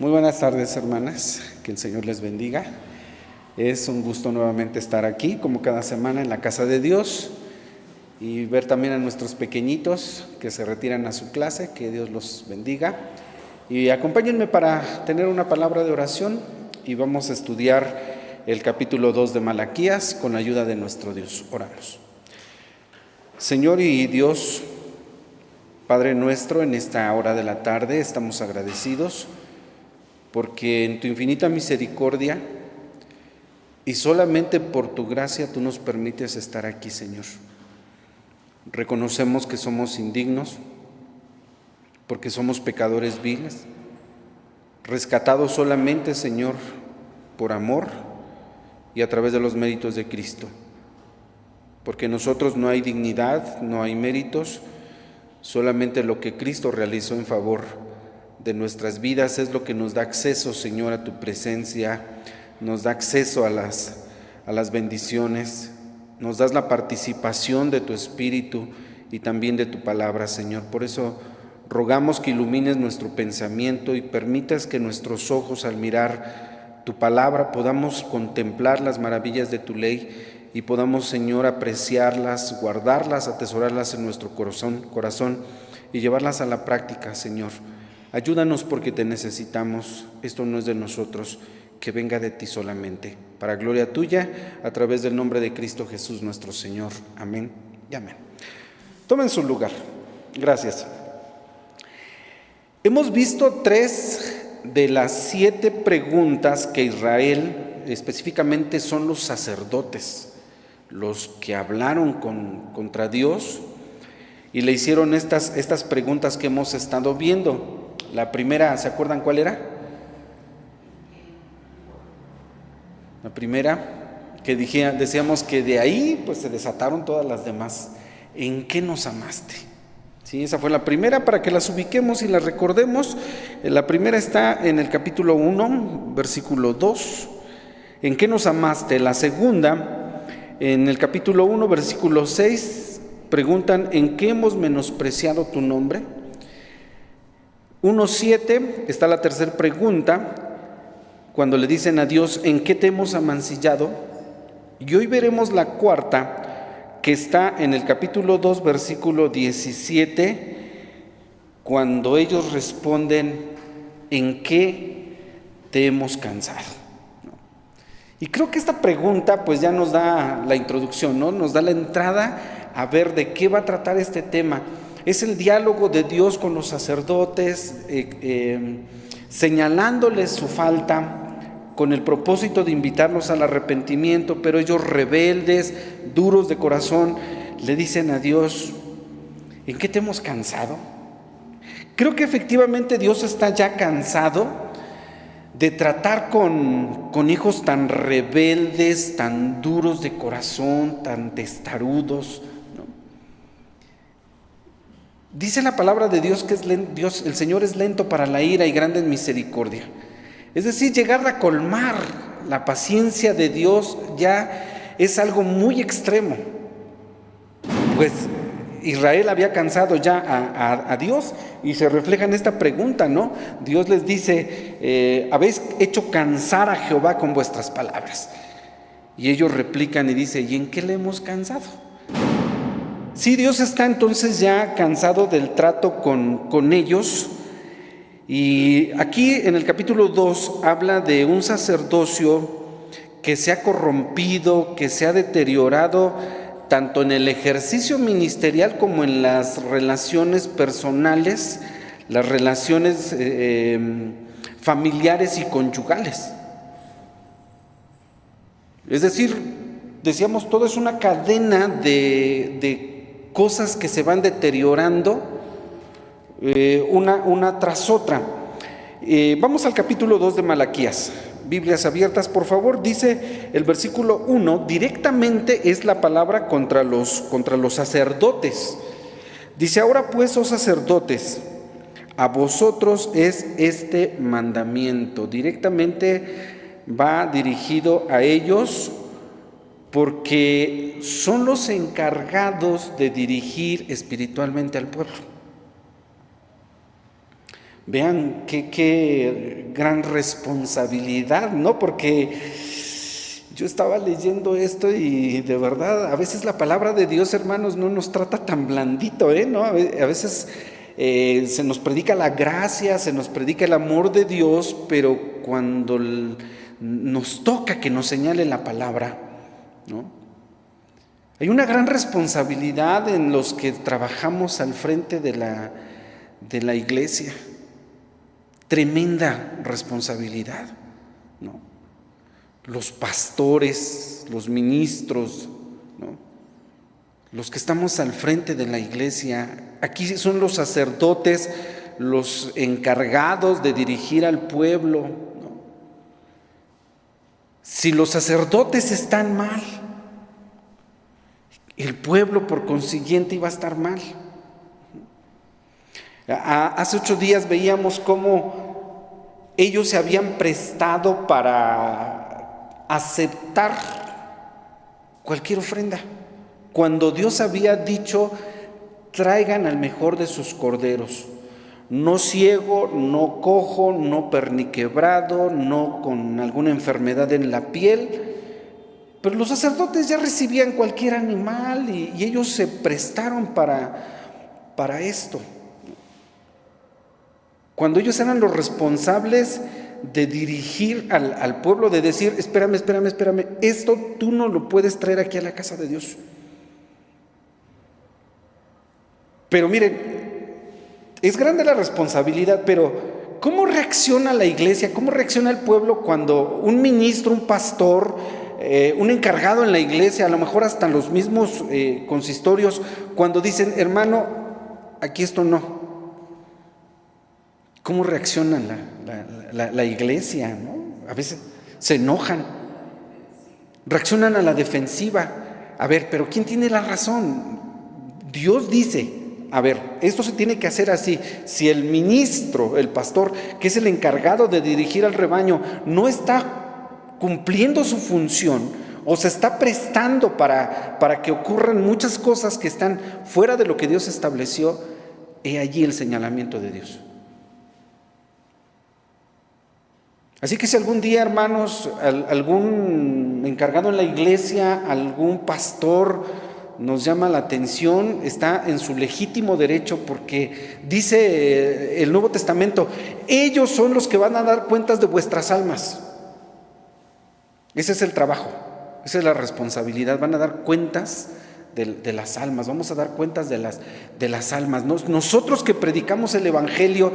Muy buenas tardes, hermanas, que el Señor les bendiga. Es un gusto nuevamente estar aquí, como cada semana, en la casa de Dios y ver también a nuestros pequeñitos que se retiran a su clase, que Dios los bendiga. Y acompáñenme para tener una palabra de oración y vamos a estudiar el capítulo 2 de Malaquías con la ayuda de nuestro Dios. Oramos. Señor y Dios, Padre nuestro, en esta hora de la tarde estamos agradecidos porque en tu infinita misericordia y solamente por tu gracia tú nos permites estar aquí, Señor. Reconocemos que somos indignos porque somos pecadores viles, rescatados solamente, Señor, por amor y a través de los méritos de Cristo. Porque en nosotros no hay dignidad, no hay méritos, solamente lo que Cristo realizó en favor de nuestras vidas es lo que nos da acceso, Señor, a tu presencia, nos da acceso a las bendiciones, nos das la participación de tu Espíritu y también de tu palabra, Señor. Por eso rogamos que ilumines nuestro pensamiento y permitas que nuestros ojos, al mirar tu palabra, podamos contemplar las maravillas de tu ley y podamos, Señor, apreciarlas, guardarlas, atesorarlas en nuestro corazón y llevarlas a la práctica, Señor. Ayúdanos porque te necesitamos. Esto no es de nosotros, que venga de ti solamente. Para gloria tuya, a través del nombre de Cristo Jesús nuestro Señor. Amén y amén. Tomen su lugar. Gracias. Hemos visto 3 de las 7 preguntas que Israel, específicamente son los sacerdotes, los que hablaron contra Dios y le hicieron estas preguntas que hemos estado viendo. La primera, ¿se acuerdan cuál era? La primera, que decíamos que de ahí pues se desataron todas las demás. ¿En qué nos amaste? Sí, esa fue la primera, para que las ubiquemos y las recordemos. La primera está en el capítulo 1, versículo 2. ¿En qué nos amaste? La segunda, en el capítulo 1, versículo 6, preguntan: ¿en qué hemos menospreciado tu nombre? 1:7 está la tercera pregunta, cuando le dicen a Dios: ¿en qué te hemos amancillado? Y hoy veremos la cuarta, que está en el capítulo 2, versículo 17, cuando ellos responden: ¿en qué te hemos cansado? Y creo que esta pregunta pues ya nos da la introducción, ¿no? Nos da la entrada a ver de qué va a tratar este tema. Es el diálogo de Dios con los sacerdotes, señalándoles su falta, con el propósito de invitarlos al arrepentimiento, pero ellos, rebeldes, duros de corazón, le dicen a Dios: ¿en qué te hemos cansado? Creo que efectivamente Dios está ya cansado de tratar con hijos tan rebeldes, tan duros de corazón, tan testarudos. Dice la palabra de Dios que el Señor es lento para la ira y grande en misericordia. Es decir, llegar a colmar la paciencia de Dios ya es algo muy extremo. Pues Israel había cansado ya a Dios y se refleja en esta pregunta, ¿no? Dios les dice: habéis hecho cansar a Jehová con vuestras palabras. Y ellos replican y dicen: ¿y en qué le hemos cansado? Sí, Dios está entonces ya cansado del trato con ellos. Y aquí en el capítulo 2 habla de un sacerdocio que se ha corrompido, que se ha deteriorado tanto en el ejercicio ministerial como en las relaciones personales, las relaciones familiares y conyugales. Es decir, decíamos, todo es una cadena de cosas que se van deteriorando una tras otra. Vamos al capítulo 2 de Malaquías. Biblias abiertas, por favor. Dice el versículo 1, directamente es la palabra contra los sacerdotes. Dice: ahora pues, oh sacerdotes, a vosotros es este mandamiento. Directamente va dirigido a ellos, porque son los encargados de dirigir espiritualmente al pueblo. Vean qué gran responsabilidad, ¿no? Porque yo estaba leyendo esto y de verdad, a veces la palabra de Dios, hermanos, no nos trata tan blandito, ¿no? A veces se nos predica la gracia, se nos predica el amor de Dios, pero cuando nos toca que nos señale la palabra, ¿no? Hay una gran responsabilidad en los que trabajamos al frente de la iglesia. Tremenda responsabilidad, ¿no? Los pastores, los ministros, ¿no? Los que estamos al frente de la iglesia, aquí son los sacerdotes, los encargados de dirigir al pueblo, ¿no? Si los sacerdotes están mal, el pueblo por consiguiente iba a estar mal. Hace 8 días veíamos cómo ellos se habían prestado para aceptar cualquier ofrenda, cuando Dios había dicho: traigan al mejor de sus corderos, no ciego, no cojo, no perniquebrado, no con alguna enfermedad en la piel. Pero los sacerdotes ya recibían cualquier animal y ellos se prestaron para esto. Cuando ellos eran los responsables de dirigir al pueblo, de decir: espérame, esto tú no lo puedes traer aquí a la casa de Dios. Pero miren, es grande la responsabilidad, pero ¿cómo reacciona la iglesia? ¿Cómo reacciona el pueblo cuando un ministro, un pastor, un encargado en la iglesia, a lo mejor hasta los mismos consistorios, cuando dicen: hermano, aquí esto no? ¿Cómo reacciona la iglesia, ¿no? A veces se enojan, reaccionan a la defensiva. A ver, pero ¿quién tiene la razón? Dios dice: a ver, esto se tiene que hacer así. Si el ministro, el pastor, que es el encargado de dirigir al rebaño, no está cumpliendo su función o se está prestando para que ocurran muchas cosas que están fuera de lo que Dios estableció, he allí el señalamiento de Dios. Así que si algún día, hermanos, algún encargado en la iglesia, algún pastor nos llama la atención, está en su legítimo derecho, porque dice el Nuevo Testamento: ellos son los que van a dar cuentas de vuestras almas. Ese es el trabajo, esa es la responsabilidad. Van a dar cuentas de las almas, vamos a dar cuentas de las almas. Nosotros que predicamos el Evangelio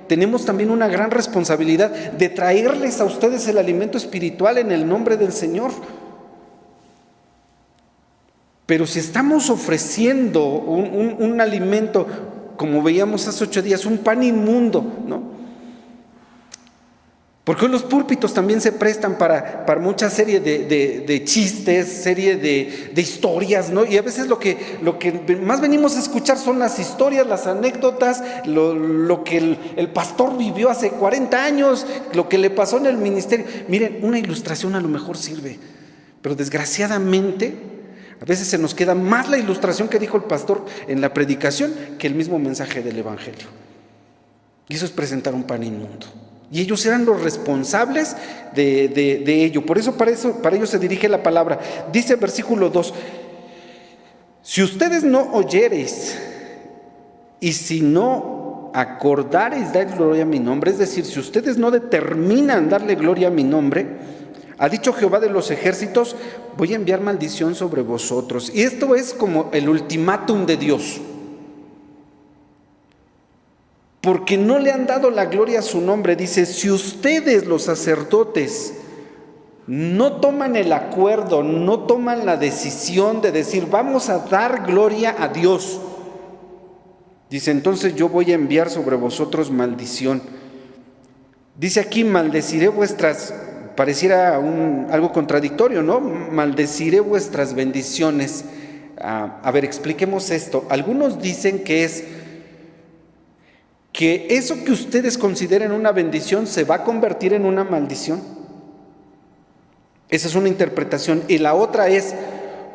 tenemos también una gran responsabilidad de traerles a ustedes el alimento espiritual en el nombre del Señor. Pero si estamos ofreciendo un alimento, como veíamos hace 8 días, un pan inmundo, ¿no? Porque hoy los púlpitos también se prestan para mucha serie de chistes, serie de historias, ¿no? Y a veces lo que más venimos a escuchar son las historias, las anécdotas, lo que el pastor vivió hace 40 años, lo que le pasó en el ministerio. Miren, una ilustración a lo mejor sirve, pero desgraciadamente a veces se nos queda más la ilustración que dijo el pastor en la predicación que el mismo mensaje del Evangelio. Y eso es presentar un pan inmundo. Y ellos eran los responsables de ello. Por eso para ellos se dirige la palabra. Dice el versículo 2: si ustedes no oyereis y si no acordareis dar gloria a mi nombre, es decir, si ustedes no determinan darle gloria a mi nombre, ha dicho Jehová de los ejércitos: voy a enviar maldición sobre vosotros. Y esto es como el ultimátum de Dios, porque no le han dado la gloria a su nombre. Dice: si ustedes, los sacerdotes, no toman el acuerdo, no toman la decisión de decir: vamos a dar gloria a Dios, dice, entonces yo voy a enviar sobre vosotros maldición. Dice aquí: maldeciré vuestras, pareciera algo contradictorio, ¿no? Maldeciré vuestras bendiciones. A ver, expliquemos esto. Algunos dicen que eso que ustedes consideren una bendición se va a convertir en una maldición. Esa es una interpretación. Y la otra es: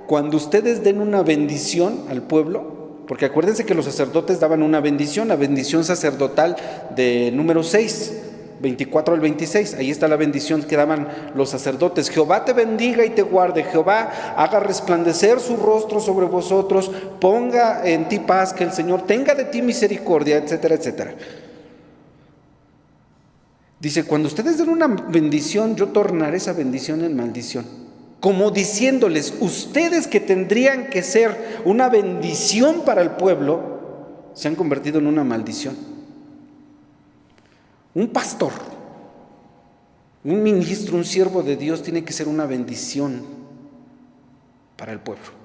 cuando ustedes den una bendición al pueblo, porque acuérdense que los sacerdotes daban una bendición, la bendición sacerdotal de número 6, 24 al 26, ahí está la bendición que daban los sacerdotes. Jehová te bendiga y te guarde, Jehová haga resplandecer su rostro sobre vosotros, ponga en ti paz, que el Señor tenga de ti misericordia, etcétera, etcétera. Dice, cuando ustedes den una bendición, yo tornaré esa bendición en maldición. Como diciéndoles, ustedes que tendrían que ser una bendición para el pueblo, se han convertido en una maldición. Un pastor, un ministro, un siervo de Dios tiene que ser una bendición para el pueblo.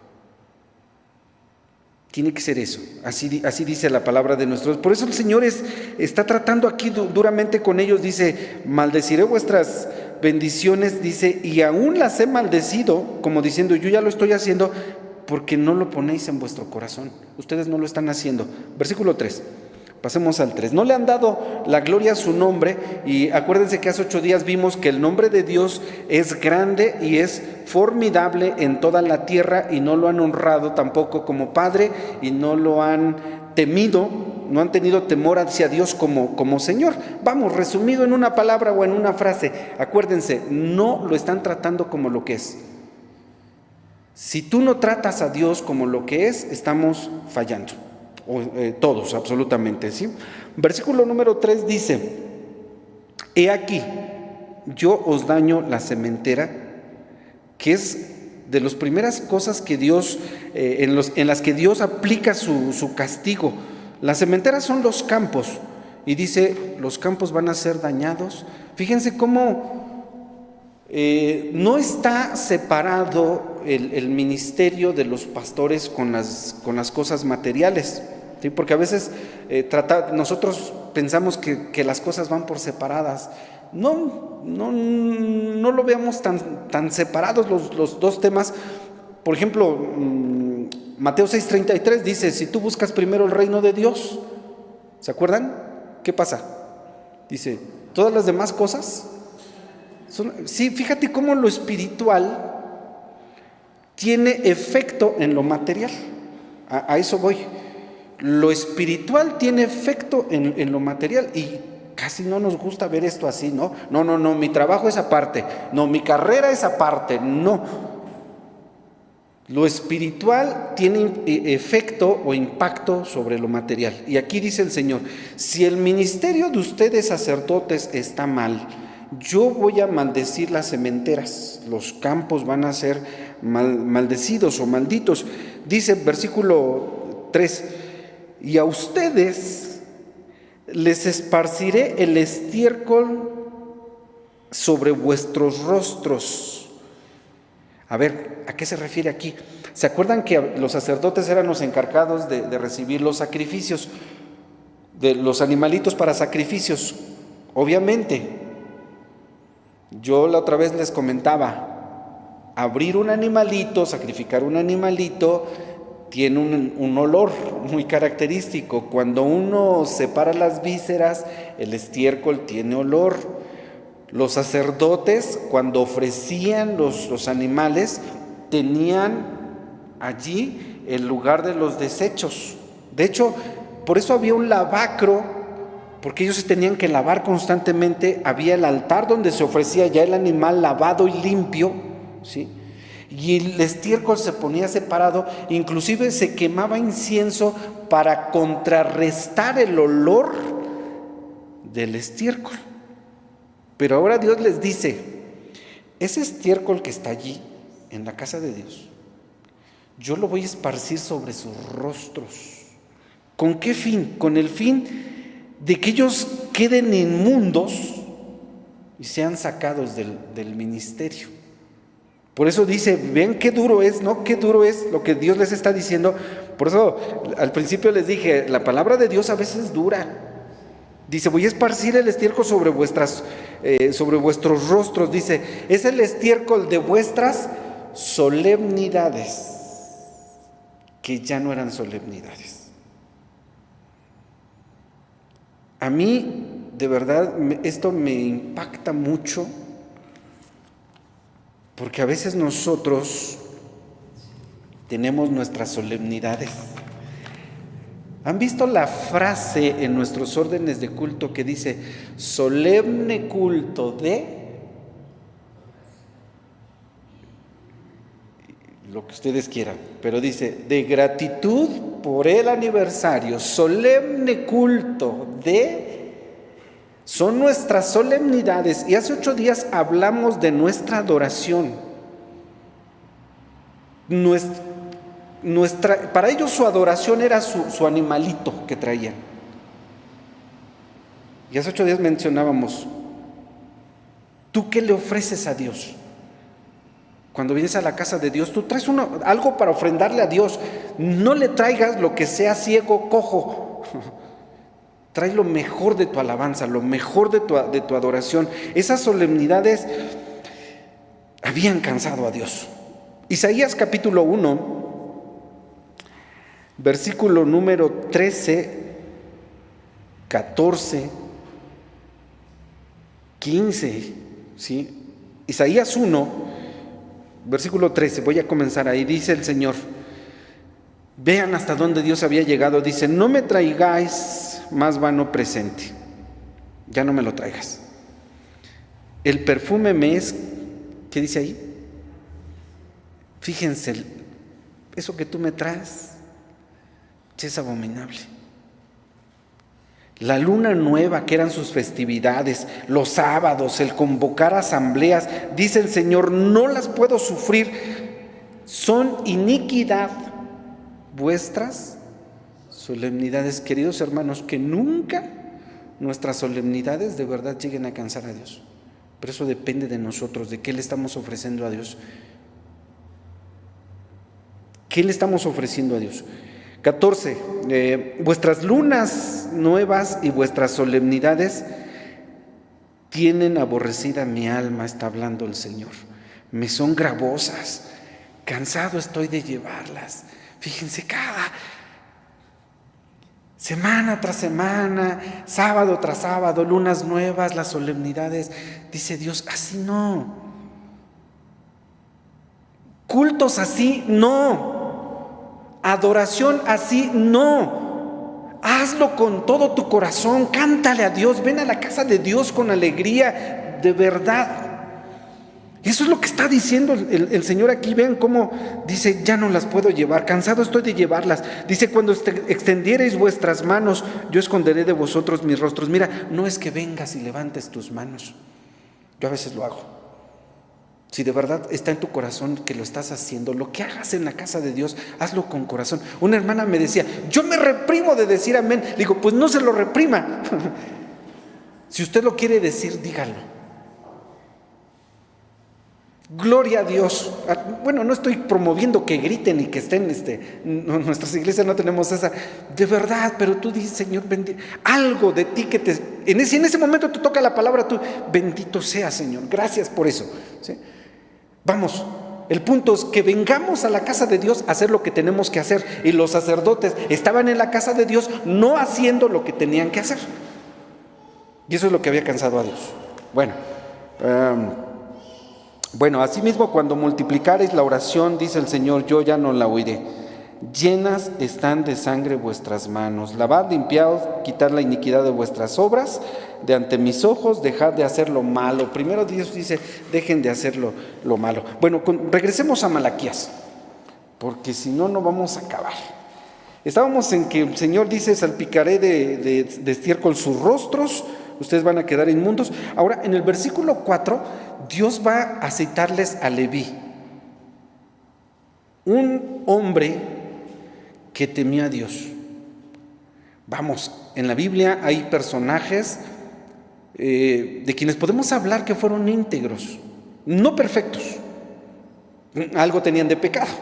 Tiene que ser eso, así dice la palabra de nuestro Dios. Por eso el Señor está tratando aquí duramente con ellos. Dice, maldeciré vuestras bendiciones, dice, y aún las he maldecido, como diciendo, yo ya lo estoy haciendo, porque no lo ponéis en vuestro corazón. Ustedes no lo están haciendo. Versículo 3. Pasemos al 3. No le han dado la gloria a su nombre, y acuérdense que hace 8 días vimos que el nombre de Dios es grande y es formidable en toda la tierra, y no lo han honrado tampoco como Padre, y no lo han temido, no han tenido temor hacia Dios como Señor. Vamos, resumido en una palabra o en una frase, acuérdense, no lo están tratando como lo que es. Si tú no tratas a Dios como lo que es, estamos fallando. Todos, absolutamente, ¿sí? Versículo número 3 dice, he aquí, yo os daño la sementera, que es de las primeras cosas que Dios, en las que Dios aplica su castigo. Las sementeras son los campos, y dice, los campos van a ser dañados. Fíjense cómo no está separado el ministerio de los pastores con las cosas materiales. ¿Sí? Porque a veces nosotros pensamos que las cosas van por separadas. No lo veamos tan separados los dos temas. Por ejemplo, Mateo 6:33 dice, si tú buscas primero el reino de Dios, ¿se acuerdan? ¿Qué pasa? Dice, todas las demás cosas sí, fíjate cómo lo espiritual tiene efecto en lo material. A eso voy. Lo espiritual tiene efecto en lo material, y casi no nos gusta ver esto así, ¿no? No, mi trabajo es aparte, no, mi carrera es aparte, no. Lo espiritual tiene efecto o impacto sobre lo material. Y aquí dice el Señor, si el ministerio de ustedes sacerdotes está mal, yo voy a maldecir las sementeras, los campos van a ser maldecidos o malditos. Dice versículo 3, y a ustedes les esparciré el estiércol sobre vuestros rostros. A ver, ¿a qué se refiere aquí? ¿Se acuerdan que los sacerdotes eran los encargados de recibir los sacrificios, de los animalitos para sacrificios? Obviamente, yo la otra vez les comentaba, abrir un animalito, sacrificar un animalito, tiene un olor muy característico. Cuando uno separa las vísceras, el estiércol tiene olor. Los sacerdotes, cuando ofrecían los animales, tenían allí el lugar de los desechos. De hecho, por eso había un lavacro, porque ellos se tenían que lavar constantemente. Había el altar donde se ofrecía ya el animal lavado y limpio, ¿sí? Y el estiércol se ponía separado, inclusive se quemaba incienso para contrarrestar el olor del estiércol. Pero ahora Dios les dice, ese estiércol que está allí, en la casa de Dios, yo lo voy a esparcir sobre sus rostros. ¿Con qué fin? Con el fin de que ellos queden inmundos y sean sacados del ministerio. Por eso dice, ven qué duro es, ¿no? Qué duro es lo que Dios les está diciendo. Por eso al principio les dije, la palabra de Dios a veces es dura. Dice, voy a esparcir el estiércol sobre vuestros rostros. Dice, es el estiércol de vuestras solemnidades, que ya no eran solemnidades. A mí, de verdad, esto me impacta mucho, porque a veces nosotros tenemos nuestras solemnidades ¿Han visto la frase en nuestros órdenes de culto que dice solemne culto de lo que ustedes quieran? Pero dice de gratitud por el aniversario, solemne culto de... Son nuestras solemnidades. Y hace 8 días hablamos de nuestra adoración. Para ellos su adoración era su animalito que traían. Y hace 8 días mencionábamos, ¿tú qué le ofreces a Dios? Cuando vienes a la casa de Dios, tú traes algo para ofrendarle a Dios. No le traigas lo que sea ciego, cojo. Trae lo mejor de tu alabanza, lo mejor de tu adoración. Esas solemnidades habían cansado a Dios. Isaías capítulo 1, versículo número 13, 14, 15, ¿sí? Isaías 1, versículo 13, voy a comenzar ahí, dice el Señor. Vean hasta dónde Dios había llegado. Dice, no me traigáis más vano presente. Ya no me lo traigas. El perfume me es, ¿qué dice ahí? Fíjense, eso que tú me traes es abominable. La luna nueva, que eran sus festividades, los sábados, el convocar asambleas, dice el Señor, no las puedo sufrir. Son iniquidad vuestras solemnidades. Queridos hermanos, que nunca nuestras solemnidades de verdad lleguen a cansar a Dios. Pero eso depende de nosotros, de qué le estamos ofreciendo a Dios. ¿Qué le estamos ofreciendo a Dios? 14. Vuestras lunas nuevas y vuestras solemnidades tienen aborrecida mi alma, está hablando el Señor. Me son gravosas, cansado estoy de llevarlas. Fíjense, cada semana tras semana, sábado tras sábado, lunas nuevas, las solemnidades. Dice Dios, así no. Cultos así no. Adoración así no. Hazlo con todo tu corazón, cántale a Dios, ven a la casa de Dios con alegría, de verdad. Eso es lo que está diciendo el Señor aquí. Vean cómo dice, ya no las puedo llevar, cansado estoy de llevarlas. Dice, cuando extendiereis vuestras manos, yo esconderé de vosotros mis rostros. Mira, no es que vengas y levantes tus manos. Yo a veces lo hago. Si de verdad está en tu corazón que lo estás haciendo, lo que hagas en la casa de Dios, hazlo con corazón. Una hermana me decía, yo me reprimo de decir amén. Le digo, pues no se lo reprima. Si usted lo quiere decir, dígalo. Gloria a Dios. Bueno, no estoy promoviendo que griten y que estén, nuestras iglesias no tenemos esa, de verdad, pero tú dices, Señor, algo de ti que en ese momento te toca la palabra, tú, bendito sea, Señor, gracias por eso, ¿sí? Vamos, el punto es que vengamos a la casa de Dios a hacer lo que tenemos que hacer, y los sacerdotes estaban en la casa de Dios no haciendo lo que tenían que hacer, y eso es lo que había cansado a Dios. Bueno, asimismo, cuando multiplicareis la oración, dice el Señor, yo ya no la oiré. Llenas están de sangre vuestras manos. Lavad, limpiad, quitad la iniquidad de vuestras obras de ante mis ojos, dejad de hacer lo malo. Primero Dios dice, dejen de hacer lo malo. Bueno, regresemos a Malaquías, porque si no, no vamos a acabar. Estábamos en que el Señor dice, salpicaré de estiércol sus rostros, ustedes van a quedar inmundos. Ahora, en el versículo 4, Dios va a citarles a Leví, un hombre que temía a Dios. Vamos, en la Biblia hay personajes de quienes podemos hablar que fueron íntegros, no perfectos. Algo tenían de pecado,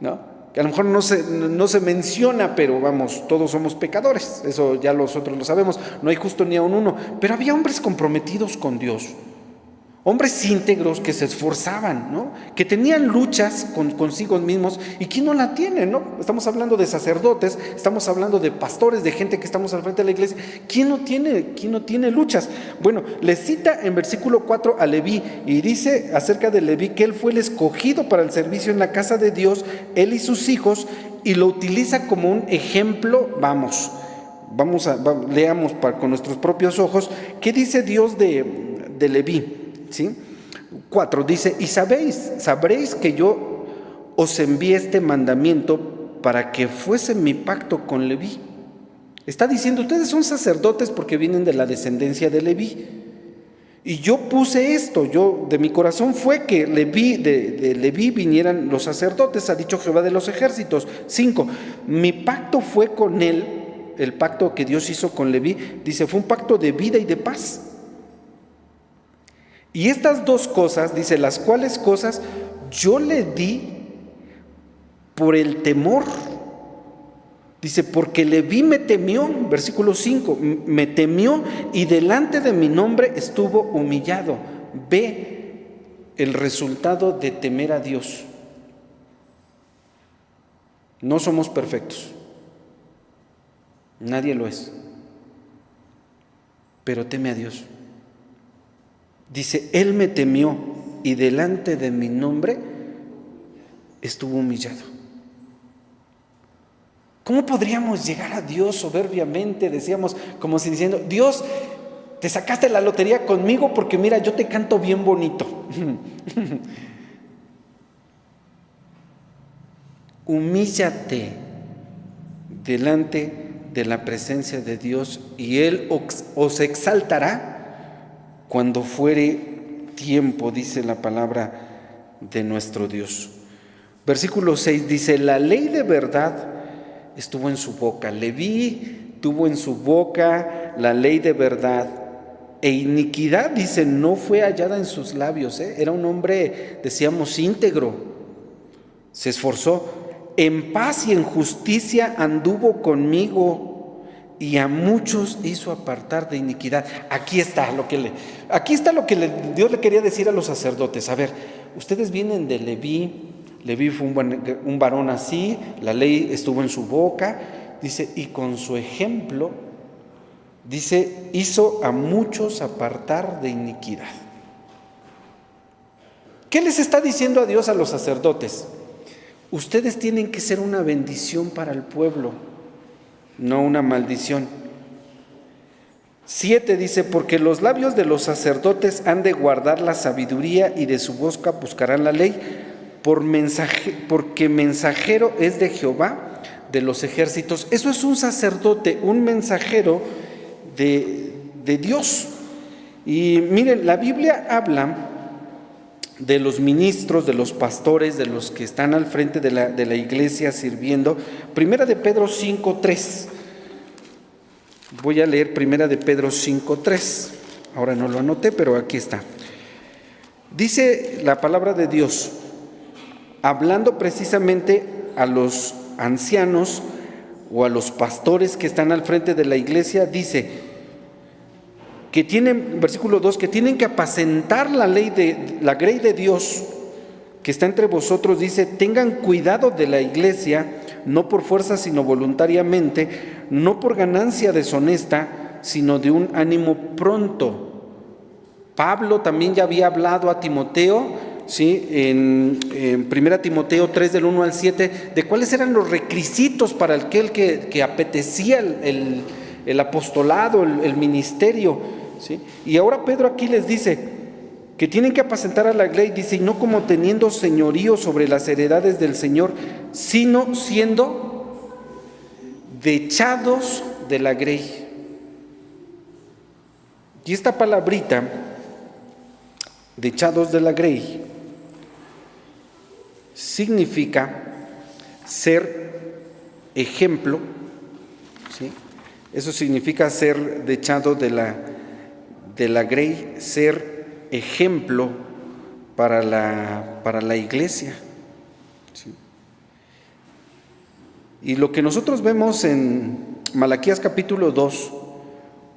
¿no? Que a lo mejor no se menciona, pero vamos, todos somos pecadores, eso ya nosotros lo sabemos, no hay justo ni aun uno, pero había hombres comprometidos con Dios, hombres íntegros que se esforzaban, ¿no? Que tenían luchas consigo mismos. ¿Y quién no la tiene, no? Estamos hablando de sacerdotes, estamos hablando de pastores, de gente que estamos al frente de la iglesia. ¿Quién no tiene luchas? Bueno, le cita en versículo 4 a Leví y dice acerca de Leví que él fue el escogido para el servicio en la casa de Dios, él y sus hijos, y lo utiliza como un ejemplo. Leamos con nuestros propios ojos qué dice Dios de Leví, ¿sí? 4 dice: y sabréis que yo os envié este mandamiento para que fuese mi pacto con Leví. Está diciendo, ustedes son sacerdotes porque vienen de la descendencia de Leví. Y yo puse esto, de mi corazón fue que de Leví vinieran los sacerdotes, ha dicho Jehová de los ejércitos. 5, mi pacto fue con él, el pacto que Dios hizo con Leví, dice, fue un pacto de vida y de paz. Y estas dos cosas, dice, las cuales cosas yo le di por el temor. Dice, porque Leví me temió, versículo 5, me temió y delante de mi nombre estuvo humillado. Ve el resultado de temer a Dios. No somos perfectos, nadie lo es, pero teme a Dios. Dice, Él me temió y delante de mi nombre estuvo humillado. ¿Cómo podríamos llegar a Dios soberbiamente? Decíamos, como si diciendo, Dios, te sacaste la lotería conmigo porque mira, yo te canto bien bonito. Humíllate delante de la presencia de Dios y Él os exaltará cuando fuere tiempo, dice la palabra de nuestro Dios. Versículo 6 dice, la ley de verdad estuvo en su boca. Leví tuvo en su boca la ley de verdad, e iniquidad, dice, no fue hallada en sus labios. Era un hombre, decíamos, íntegro, se esforzó. En paz y en justicia anduvo conmigo, y a muchos hizo apartar de iniquidad. Aquí está lo que Dios le quería decir a los sacerdotes. A ver, ustedes vienen de Leví. Leví fue un varón así, la ley estuvo en su boca, dice, y con su ejemplo, dice, hizo a muchos apartar de iniquidad. ¿Qué les está diciendo a Dios a los sacerdotes? Ustedes tienen que ser una bendición para el pueblo, no una maldición. 7 dice, porque los labios de los sacerdotes han de guardar la sabiduría y de su boca buscarán la ley, porque mensajero es de Jehová de los ejércitos. Eso es un sacerdote, un mensajero de Dios. Y miren, la Biblia habla de los ministros, de los pastores, de los que están al frente de la iglesia sirviendo. Primera de Pedro 5:3. Voy a leer Primera de Pedro 5:3. Ahora no lo anoté, pero aquí está. Dice la palabra de Dios, hablando precisamente a los ancianos o a los pastores que están al frente de la iglesia, dice que tienen, versículo 2, que tienen que apacentar la grey de Dios que está entre vosotros. Dice, tengan cuidado de la iglesia, no por fuerza sino voluntariamente, no por ganancia deshonesta, sino de un ánimo pronto. Pablo también ya había hablado a Timoteo, ¿sí? En 1 Timoteo 3 del 1 al 7, de cuáles eran los requisitos para aquel que apetecía el apostolado, el ministerio, ¿sí? Y ahora Pedro aquí les dice que tienen que apacentar a la grey, dice, y no como teniendo señorío sobre las heredades del Señor, sino siendo dechados de la grey. Y esta palabrita, dechados de la grey, significa ser ejemplo, ¿sí? Eso significa ser dechado de la grey, ser ejemplo para la iglesia, ¿sí? Y lo que nosotros vemos en Malaquías capítulo 2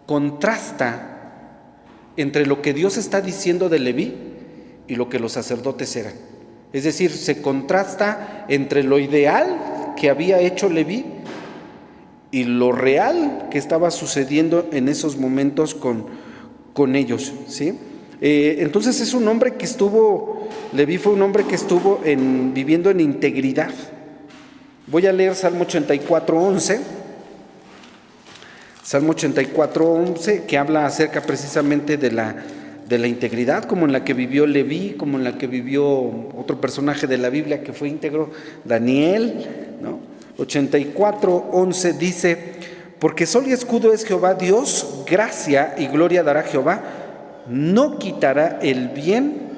contrasta entre lo que Dios está diciendo de Leví y lo que los sacerdotes eran. Es decir, se contrasta entre lo ideal que había hecho Leví y lo real que estaba sucediendo en esos momentos con ellos, ¿sí? Entonces es un hombre que Leví fue un hombre que estuvo viviendo en integridad, Voy a leer Salmo 84:11. Salmo 84:11, que habla acerca precisamente de la integridad, como en la que vivió Leví, como en la que vivió otro personaje de la Biblia que fue íntegro, Daniel, ¿no? 84:11 dice: porque sol y escudo es Jehová Dios, gracia y gloria dará Jehová, no quitará el bien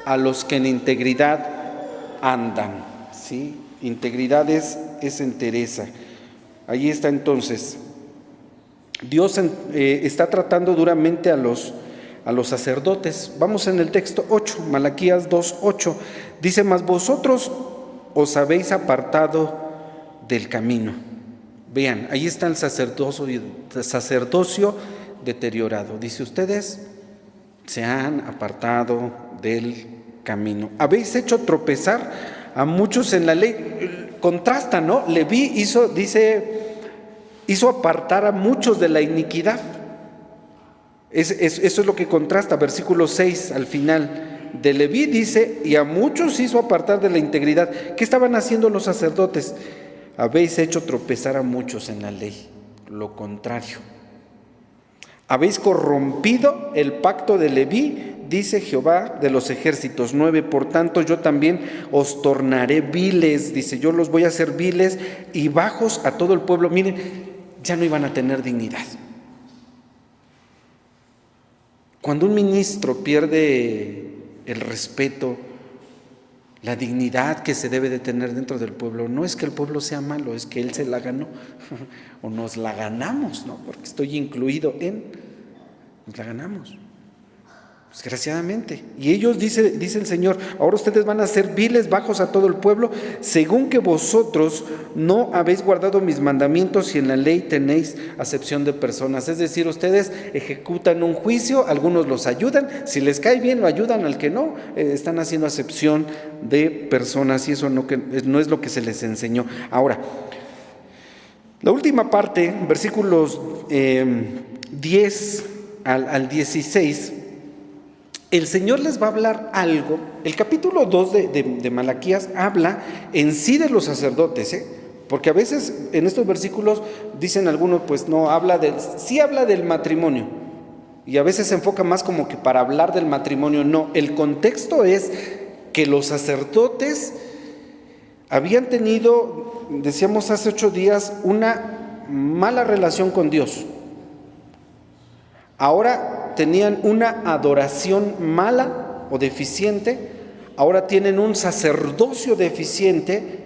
a los que en integridad andan. ¿Sí? Integridad es entereza. Ahí está entonces. Dios está tratando duramente a los sacerdotes. Vamos en el texto 8, Malaquías 2:8. Dice: mas vosotros os habéis apartado del camino. Vean, ahí está el sacerdocio deteriorado. Dice: ustedes se han apartado del camino. Habéis hecho tropezar a muchos en la ley. Contrasta, ¿no? Leví hizo apartar a muchos de la iniquidad. Eso es lo que contrasta. Versículo 6 al final de Leví dice: y a muchos hizo apartar de la integridad. ¿Qué estaban haciendo los sacerdotes? Habéis hecho tropezar a muchos en la ley. Lo contrario. Habéis corrompido el pacto de Leví, dice Jehová de los ejércitos. 9, por tanto yo también os tornaré viles, dice, yo los voy a hacer viles y bajos a todo el pueblo. Miren, ya no iban a tener dignidad. Cuando un ministro pierde el respeto, la dignidad que se debe de tener dentro del pueblo, no es que el pueblo sea malo, es que él se la ganó o nos la ganamos, ¿no? Porque estoy incluido nos la ganamos, desgraciadamente. Y ellos, dice el Señor, ahora ustedes van a ser viles, bajos a todo el pueblo, según que vosotros no habéis guardado mis mandamientos y en la ley tenéis acepción de personas. Es decir, ustedes ejecutan un juicio, algunos los ayudan, si les cae bien lo ayudan, al que no, están haciendo acepción de personas, y eso no es lo que se les enseñó. Ahora, la última parte, versículos 10 al 16, el Señor les va a hablar algo. El capítulo 2 de Malaquías habla en sí de los sacerdotes, porque a veces en estos versículos dicen algunos, pues no, sí habla del matrimonio, y a veces se enfoca más como que para hablar del matrimonio. No, el contexto es que los sacerdotes habían tenido, decíamos hace 8 días, una mala relación con Dios. Ahora tenían una adoración mala o deficiente, ahora tienen un sacerdocio deficiente,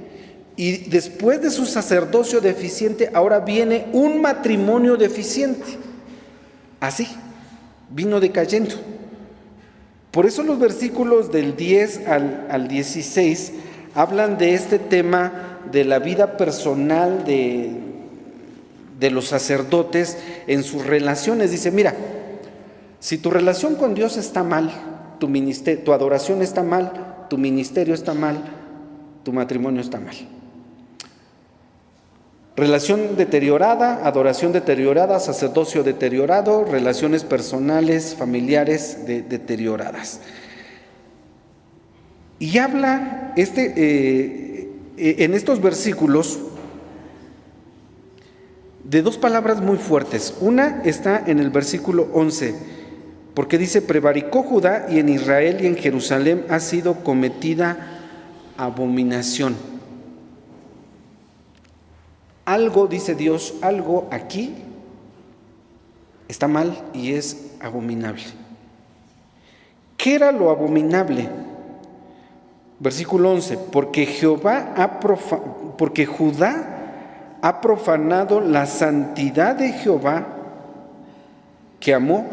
y después de su sacerdocio deficiente, ahora viene un matrimonio deficiente. Así, vino decayendo. Por eso los versículos del 10 al 16 hablan de este tema de la vida personal de los sacerdotes en sus relaciones. Dice: mira, si tu relación con Dios está mal, tu adoración está mal, tu ministerio está mal, tu matrimonio está mal. Relación deteriorada, adoración deteriorada, sacerdocio deteriorado, relaciones personales, familiares deterioradas. Y habla en estos versículos de dos palabras muy fuertes. Una está en el versículo 11, porque dice: prevaricó Judá y en Israel y en Jerusalén ha sido cometida abominación. Algo, dice Dios, algo aquí está mal y es abominable. ¿Qué era lo abominable? Versículo 11, porque Judá ha profanado la santidad de Jehová que amó,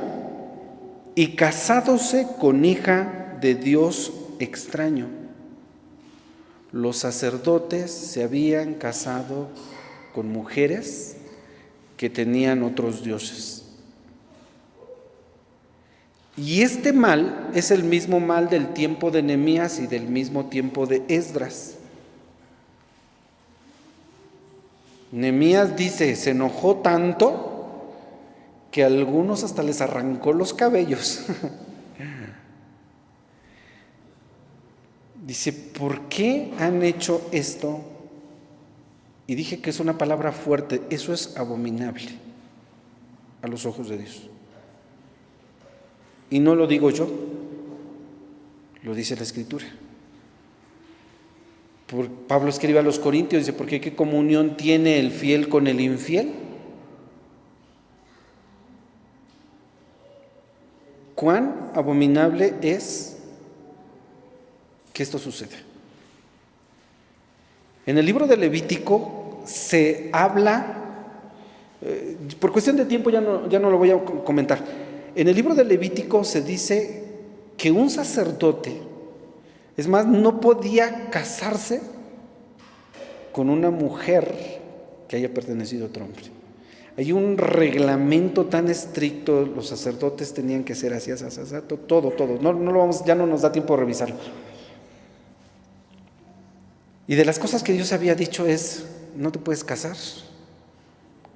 y casádose con hija de Dios extraño. Los sacerdotes se habían casado con mujeres que tenían otros dioses. Y este mal es el mismo mal del tiempo de Nehemías y del mismo tiempo de Esdras. Nehemías dice, se enojó tanto que a algunos hasta les arrancó los cabellos. Dice, ¿por qué han hecho esto Y dije que es una palabra fuerte, eso es abominable a los ojos de Dios. Y no lo digo yo, lo dice la Escritura. Pablo escribe a los Corintios, dice, porque ¿qué comunión tiene el fiel con el infiel? ¿Cuán abominable es que esto suceda? En el libro de Levítico se habla, por cuestión de tiempo ya no lo voy a comentar. En el libro de Levítico se dice que un sacerdote, es más, no podía casarse con una mujer que haya pertenecido a otro hombre. Hay un reglamento tan estricto, los sacerdotes tenían que ser así, todo. Ya no nos da tiempo de revisarlo. Y de las cosas que Dios había dicho es, no te puedes casar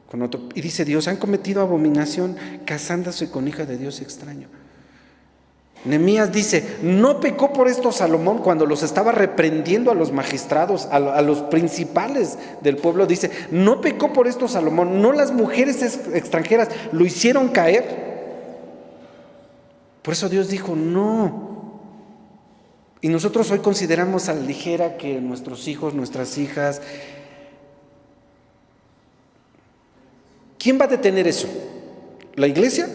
con otro. Y dice Dios, han cometido abominación casándose con hija de Dios extraño. Nehemías dice, no pecó por esto Salomón cuando los estaba reprendiendo a los magistrados, a los principales del pueblo. Dice, no pecó por esto Salomón, no las mujeres extranjeras lo hicieron caer. Por eso Dios dijo, no. Y nosotros hoy consideramos a la ligera que nuestros hijos, nuestras hijas. ¿Quién va a detener eso? ¿La iglesia?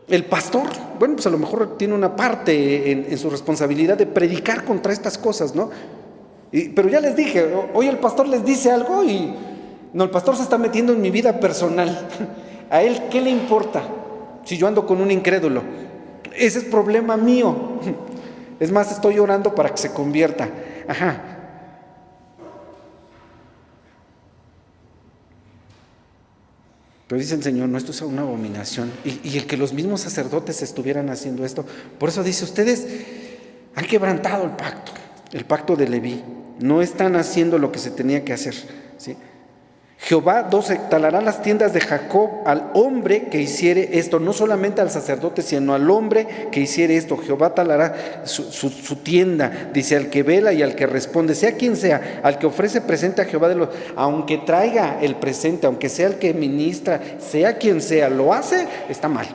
El pastor, bueno, pues a lo mejor tiene una parte en su responsabilidad de predicar contra estas cosas, ¿no? Pero ya les dije, hoy el pastor les dice algo y no, el pastor se está metiendo en mi vida personal. ¿A él qué le importa si yo ando con un incrédulo? Ese es problema mío. Es más, estoy orando para que se convierta. Ajá. Pero dice el Señor, no, esto es una abominación. Y el que los mismos sacerdotes estuvieran haciendo esto. Por eso dice, ustedes han quebrantado el pacto de Leví. No están haciendo lo que se tenía que hacer, ¿sí? Jehová talará las tiendas de Jacob al hombre que hiciere esto, no solamente al sacerdote, sino al hombre que hiciere esto. Jehová talará su tienda, dice, al que vela y al que responde, sea quien sea, al que ofrece presente a Jehová aunque traiga el presente, aunque sea el que ministra, sea quien sea, lo hace, está mal.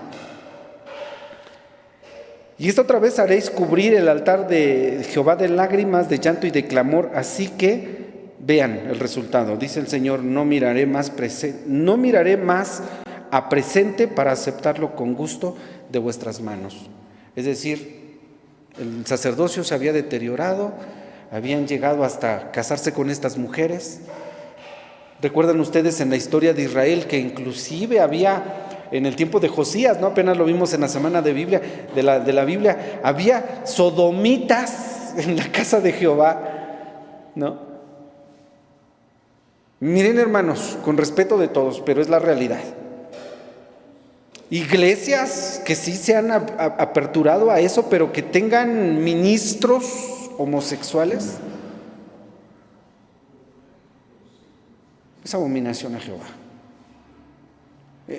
Y esta otra vez haréis cubrir el altar de Jehová de lágrimas, de llanto y de clamor, así que vean el resultado. Dice el Señor, no miraré más a presente para aceptarlo con gusto de vuestras manos. Es decir, el sacerdocio se había deteriorado, habían llegado hasta casarse con estas mujeres. Recuerdan ustedes en la historia de Israel que inclusive había, en el tiempo de Josías, ¿no? Apenas lo vimos en la semana de la Biblia, había sodomitas en la casa de Jehová, ¿no? Miren, hermanos, con respeto de todos, pero es la realidad. Iglesias que sí se han aperturado a eso, pero que tengan ministros homosexuales, es abominación a Jehová.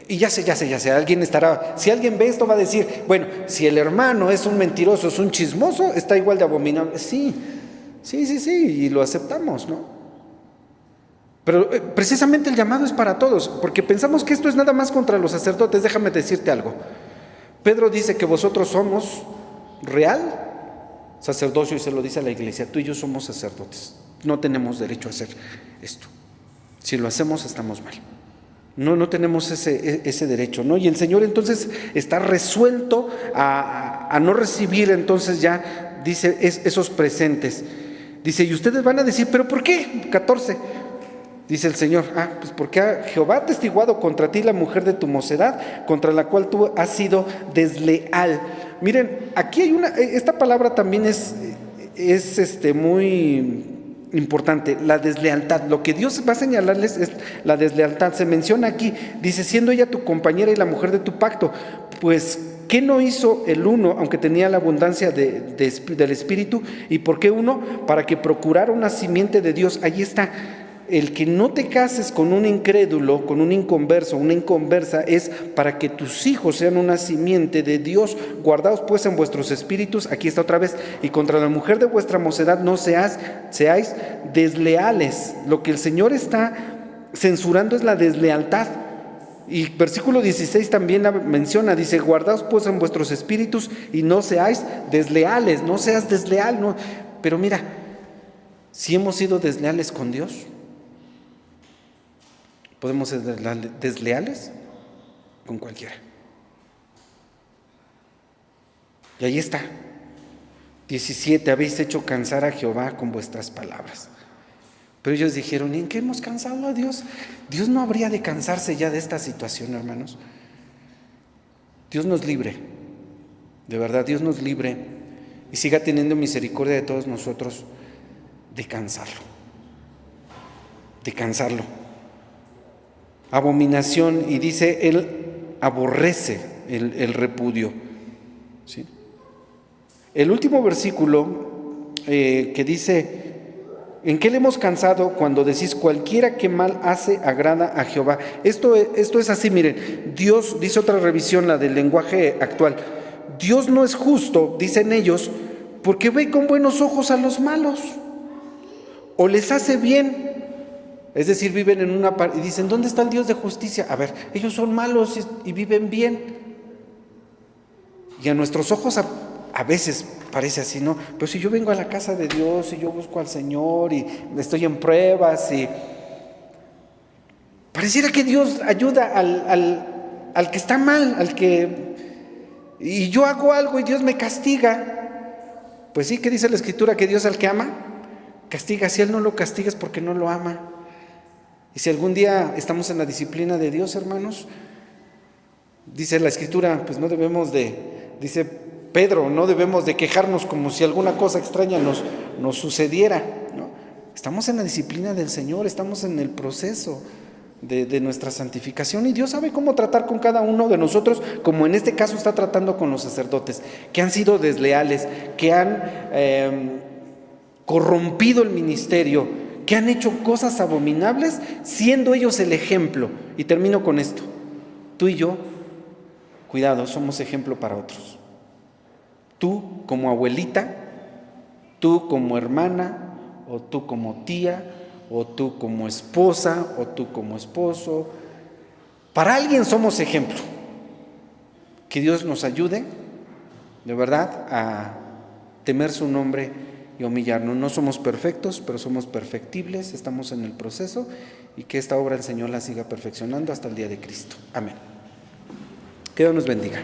Y ya sé, alguien estará, si alguien ve esto va a decir, bueno, si el hermano es un mentiroso, es un chismoso, está igual de abominable. Sí, y lo aceptamos, ¿no? Pero precisamente el llamado es para todos, porque pensamos que esto es nada más contra los sacerdotes. Déjame decirte algo. Pedro dice que vosotros somos real sacerdocio y se lo dice a la iglesia. Tú y yo somos sacerdotes. No tenemos derecho a hacer esto. Si lo hacemos, estamos mal. No tenemos ese derecho, ¿no? Y el Señor entonces está resuelto a no recibir entonces ya, dice, esos presentes. Dice, y ustedes van a decir, ¿pero por qué? 14. Dice el Señor, pues porque Jehová ha testiguado contra ti la mujer de tu mocedad, contra la cual tú has sido desleal. Miren, aquí hay esta palabra también es muy importante, la deslealtad. Lo que Dios va a señalarles es la deslealtad. Se menciona aquí, dice, siendo ella tu compañera y la mujer de tu pacto, pues ¿qué no hizo el uno, aunque tenía la abundancia del Espíritu? ¿Y por qué uno? Para que procurara una simiente de Dios. Allí está. el que no te cases con un incrédulo, con un inconverso, una inconversa, es para que tus hijos sean una simiente de Dios. Guardaos pues en vuestros espíritus, aquí está otra vez, y contra la mujer de vuestra mocedad no seáis desleales. Lo que el Señor está censurando es la deslealtad. Y versículo 16 también la menciona, dice, guardaos pues en vuestros espíritus y no seáis desleales, no seas desleal. No. Pero mira, si hemos sido desleales con Dios, podemos ser desleales con cualquiera. Y ahí está. 17, habéis hecho cansar a Jehová con vuestras palabras. Pero ellos dijeron, ¿y en qué hemos cansado a Dios? Dios no habría de cansarse ya de esta situación, hermanos. Dios nos libre, de verdad, Dios nos libre y siga teniendo misericordia de todos nosotros de cansarlo. Abominación, y dice, Él aborrece el repudio. ¿Sí? El último versículo que dice, ¿en qué le hemos cansado cuando decís cualquiera que mal hace agrada a Jehová? Esto es así, miren, Dios, dice otra revisión, la del lenguaje actual, Dios no es justo, dicen ellos, porque ve con buenos ojos a los malos, o les hace bien. Es decir, viven en una y dicen, ¿dónde está el Dios de justicia? A ver, ellos son malos y viven bien. Y a nuestros ojos a veces parece así, ¿no? Pero si yo vengo a la casa de Dios y yo busco al Señor y estoy en pruebas y pareciera que Dios ayuda al que está mal, y yo hago algo y Dios me castiga. Pues sí, ¿qué dice la Escritura? Que Dios al que ama, castiga. Si Él no lo castiga es porque no lo ama. Y si algún día estamos en la disciplina de Dios, hermanos, dice la Escritura, pues no debemos dice Pedro, no debemos de quejarnos como si alguna cosa extraña nos sucediera, ¿no? Estamos en la disciplina del Señor, estamos en el proceso de nuestra santificación y Dios sabe cómo tratar con cada uno de nosotros, como en este caso está tratando con los sacerdotes, que han sido desleales, que han corrompido el ministerio, que han hecho cosas abominables, siendo ellos el ejemplo. Y termino con esto. Tú y yo, cuidado, somos ejemplo para otros. Tú como abuelita, tú como hermana, o tú como tía, o tú como esposa, o tú como esposo. Para alguien somos ejemplo. Que Dios nos ayude, de verdad, a temer su nombre y humillarnos. No somos perfectos, pero somos perfectibles, estamos en el proceso, y que esta obra el Señor la siga perfeccionando hasta el día de Cristo. Amén. Que Dios nos bendiga.